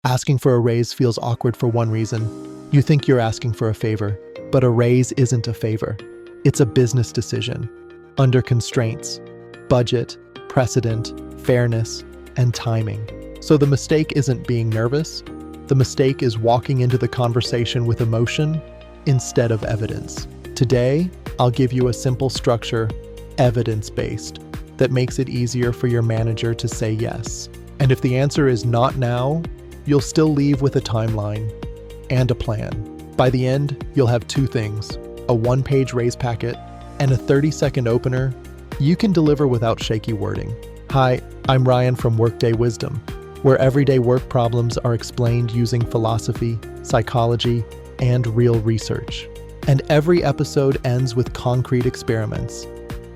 Asking for a raise feels awkward for one reason. You think you're asking for a favor, but a raise isn't a favor. It's a business decision. Under constraints, budget, precedent, fairness, and timing. So the mistake isn't being nervous. The mistake is walking into the conversation with emotion instead of evidence. Today, I'll give you a simple structure, evidence-based, that makes it easier for your manager to say yes. And if the answer is not now, you'll still leave with a timeline and a plan. By the end, you'll have two things, a one-page raise packet and a 30-second opener you can deliver without shaky wording. Hi, I'm Ryan from Workday Wisdom, where everyday work problems are explained using philosophy, psychology, and real research. And every episode ends with concrete experiments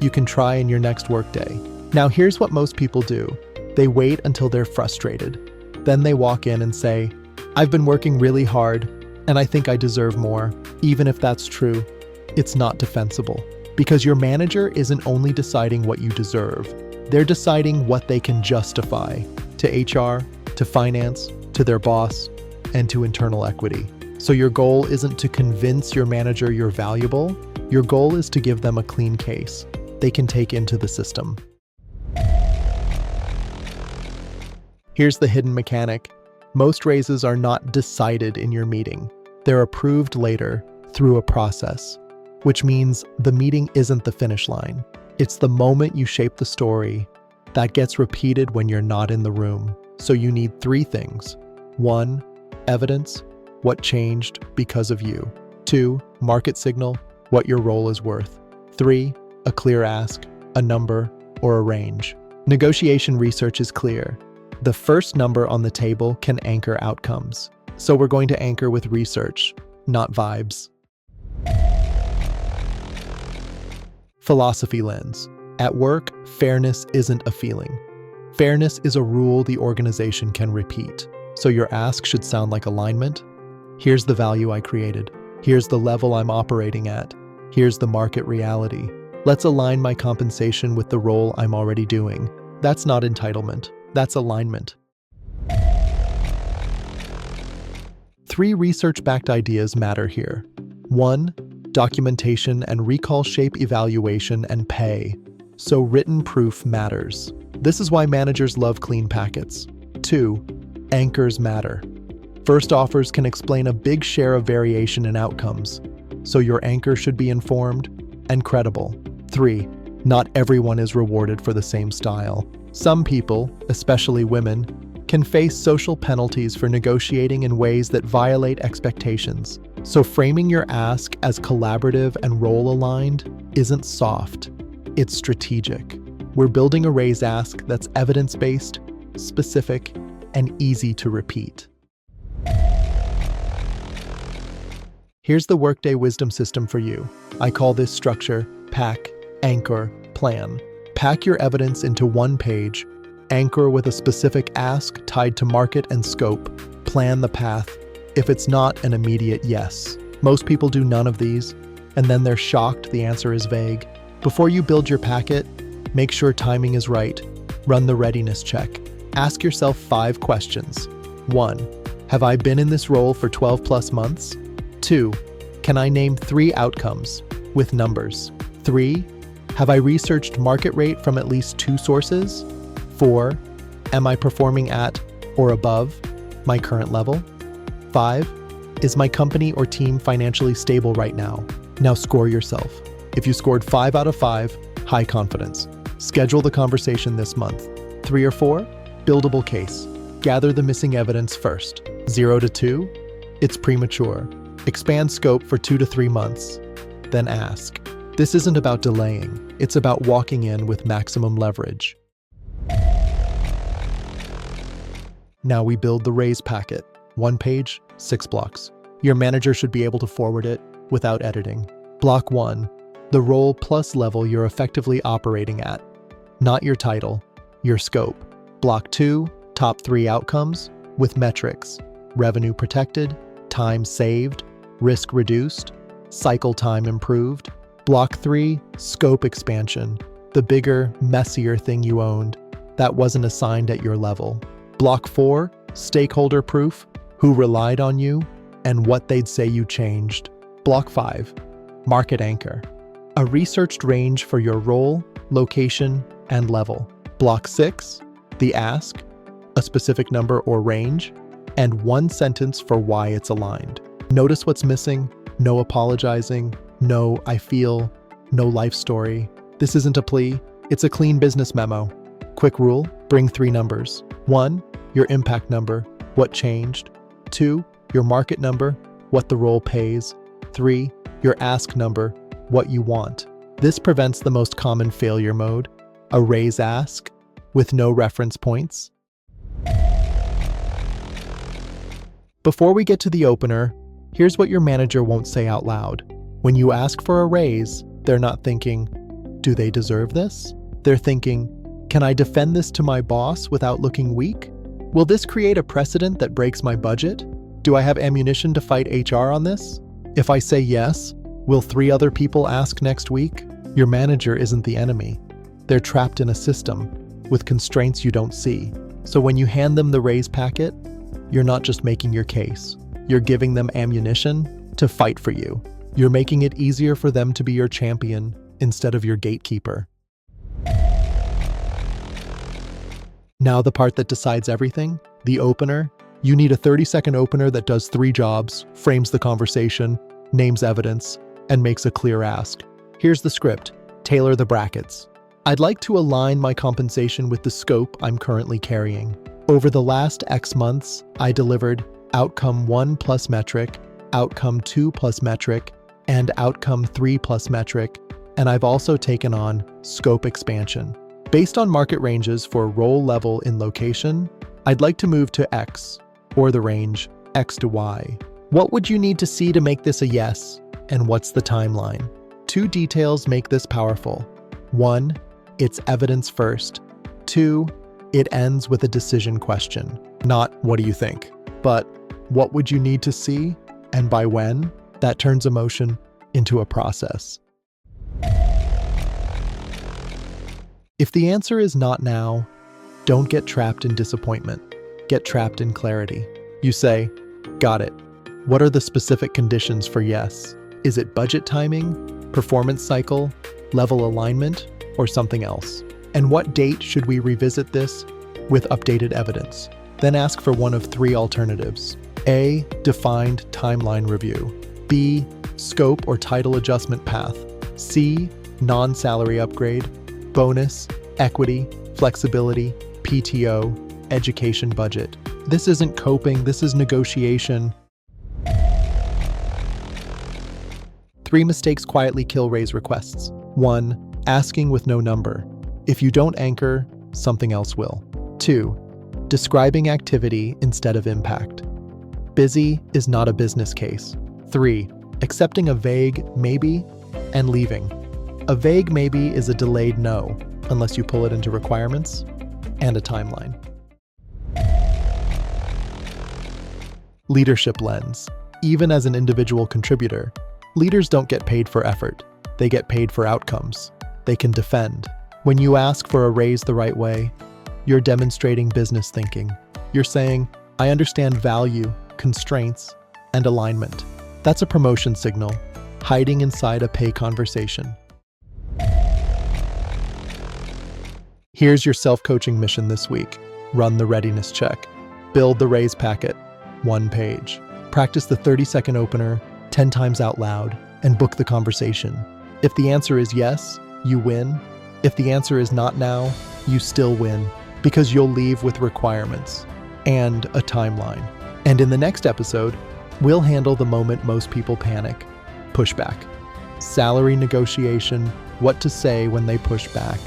you can try in your next workday. Now here's what most people do. They wait until they're frustrated. Then they walk in and say, I've been working really hard, and I think I deserve more. Even if that's true, it's not defensible. Because your manager isn't only deciding what you deserve, they're deciding what they can justify to HR, to finance, to their boss, and to internal equity. So your goal isn't to convince your manager you're valuable. Your goal is to give them a clean case they can take into the system. Here's the hidden mechanic. Most raises are not decided in your meeting. They're approved later through a process, which means the meeting isn't the finish line. It's the moment you shape the story that gets repeated when you're not in the room. So you need three things. 1, evidence, what changed because of you. 2, market signal, what your role is worth. 3, a clear ask, a number, or a range. Negotiation research is clear. The first number on the table can anchor outcomes. So we're going to anchor with research, not vibes. Philosophy lens. At work, fairness isn't a feeling. Fairness is a rule the organization can repeat. So your ask should sound like alignment. Here's the value I created. Here's the level I'm operating at. Here's the market reality. Let's align my compensation with the role I'm already doing. That's not entitlement. That's alignment. 3 research-backed ideas matter here. 1, documentation and recall shape evaluation and pay. So written proof matters. This is why managers love clean packets. 2, anchors matter. First offers can explain a big share of variation in outcomes. So your anchor should be informed and credible. 3, not everyone is rewarded for the same style. Some people, especially women, can face social penalties for negotiating in ways that violate expectations. So framing your ask as collaborative and role-aligned isn't soft, it's strategic. We're building a raise ask that's evidence-based, specific, and easy to repeat. Here's the Workday Wisdom System for you. I call this structure pack, anchor, plan. Pack your evidence into one page, anchor with a specific ask tied to market and scope, plan the path if it's not an immediate yes. Most people do none of these, and then they're shocked the answer is vague. Before you build your packet, make sure timing is right. Run the readiness check. Ask yourself 5 questions. 1, have I been in this role for 12 plus months? 2, can I name 3 outcomes with numbers? 3, have I researched market rate from at least 2 sources? 4, am I performing at or above my current level? 5, is my company or team financially stable right now? Now score yourself. If you scored 5 out of 5, high confidence. Schedule the conversation this month. 3 or 4, buildable case. Gather the missing evidence first. 0 to 2, it's premature. Expand scope for 2 to 3 months. Then ask. This isn't about delaying, it's about walking in with maximum leverage. Now we build the raise packet. 1 page, 6 blocks. Your manager should be able to forward it without editing. Block 1, the role plus level you're effectively operating at. Not your title, your scope. Block 2, top 3 outcomes with metrics. Revenue protected, time saved, risk reduced, cycle time improved. Block 3, scope expansion, the bigger, messier thing you owned that wasn't assigned at your level. Block 4, stakeholder proof, who relied on you, and what they'd say you changed. Block 5. Market anchor. A researched range for your role, location, and level. Block 6. The ask. A specific number or range, and one sentence for why it's aligned. Notice what's missing. No apologizing. No I feel. No life story. This isn't a plea. It's a clean business memo. Quick rule, bring 3 numbers. 1, your impact number, what changed. 2, your market number, what the role pays. 3, your ask number, what you want. This prevents the most common failure mode, a raise ask, with no reference points. Before we get to the opener, here's what your manager won't say out loud. When you ask for a raise, they're not thinking, do they deserve this? They're thinking, can I defend this to my boss without looking weak? Will this create a precedent that breaks my budget? Do I have ammunition to fight HR on this? If I say yes, will 3 other people ask next week? Your manager isn't the enemy. They're trapped in a system with constraints you don't see. So when you hand them the raise packet, you're not just making your case. You're giving them ammunition to fight for you. You're making it easier for them to be your champion instead of your gatekeeper. Now the part that decides everything, the opener. You need a 30-second opener that does 3 jobs, frames the conversation, names evidence, and makes a clear ask. Here's the script. Tailor the brackets. I'd like to align my compensation with the scope I'm currently carrying. Over the last X months, I delivered outcome 1 plus metric, outcome 2 plus metric, and outcome 3 plus metric, and I've also taken on scope expansion. Based on market ranges for role level in location, I'd like to move to X, or the range X to Y. What would you need to see to make this a yes, and what's the timeline? 2 details make this powerful. 1, it's evidence first. 2, it ends with a decision question. Not what do you think, but what would you need to see, and by when? That turns emotion into a process. If the answer is not now, don't get trapped in disappointment. Get trapped in clarity. You say, got it. What are the specific conditions for yes? Is it budget timing, performance cycle, level alignment, or something else? And what date should we revisit this with updated evidence? Then ask for one of 3 alternatives. A, defined timeline review. B, scope or title adjustment path. C, non-salary upgrade. Bonus, equity, flexibility, PTO, education budget. This isn't coping, this is negotiation. 3 mistakes quietly kill raise requests. 1, asking with no number. If you don't anchor, something else will. 2, describing activity instead of impact. Busy is not a business case. 3, accepting a vague maybe and leaving. A vague maybe is a delayed no, unless you pull it into requirements and a timeline. Leadership lens. Even as an individual contributor, leaders don't get paid for effort. They get paid for outcomes. They can defend. When you ask for a raise the right way, you're demonstrating business thinking. You're saying, I understand value, constraints, and alignment. That's a promotion signal, hiding inside a pay conversation. Here's your self-coaching mission this week. Run the readiness check. Build the raise packet, 1 page. Practice the 30-second opener 10 times out loud and book the conversation. If the answer is yes, you win. If the answer is not now, you still win, because you'll leave with requirements and a timeline. And in the next episode, we'll handle the moment most people panic: pushback. Salary negotiation, what to say when they push back.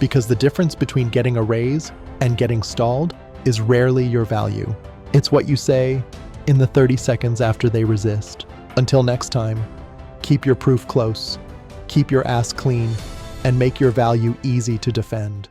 Because the difference between getting a raise and getting stalled is rarely your value. It's what you say in the 30 seconds after they resist. Until next time, keep your proof close, keep your ask clean, and make your value easy to defend.